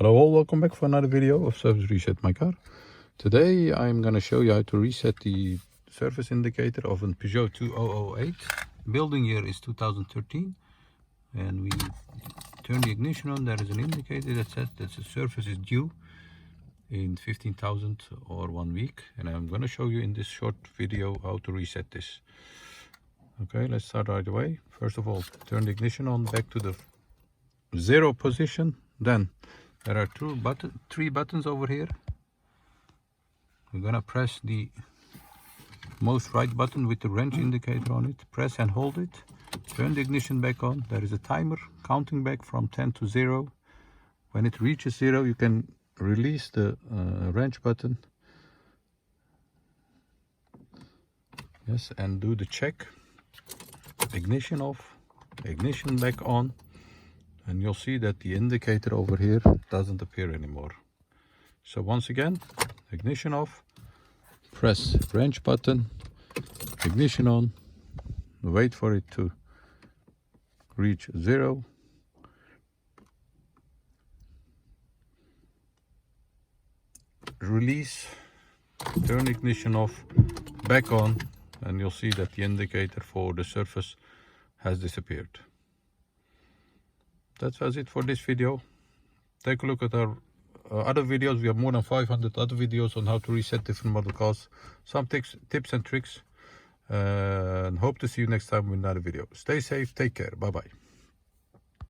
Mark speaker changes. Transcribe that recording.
Speaker 1: Hello all, welcome back for another video of Service Reset My Car. Today I'm gonna show you how to reset the service indicator of a Peugeot 2008. Building year is 2013, and we turn the ignition on. There is an indicator that says that the service is due in 15,000 or 1 week, and I'm gonna show you in this short video how to reset this. Okay, let's start right away. First of all, turn the ignition on back to the 0 position. Then there are three buttons over here. We're gonna press the most right button with the wrench indicator on it. Press and hold it. Turn the ignition back on. There is a timer counting back from 10 to 0. When it reaches 0, you can release the wrench button. Yes, and do the check. Ignition off, ignition back on. And you'll see that the indicator over here doesn't appear anymore. So once again, ignition off, press wrench button, ignition on, wait for it to reach 0. Release, turn ignition off, back on, and you'll see that the indicator for the surface has disappeared. That was it for this video. Take a look at our other videos. We have more than 500 other videos on how to reset different model cars. Some tips and tricks. And hope to see you next time with another video. Stay safe, take care, bye bye.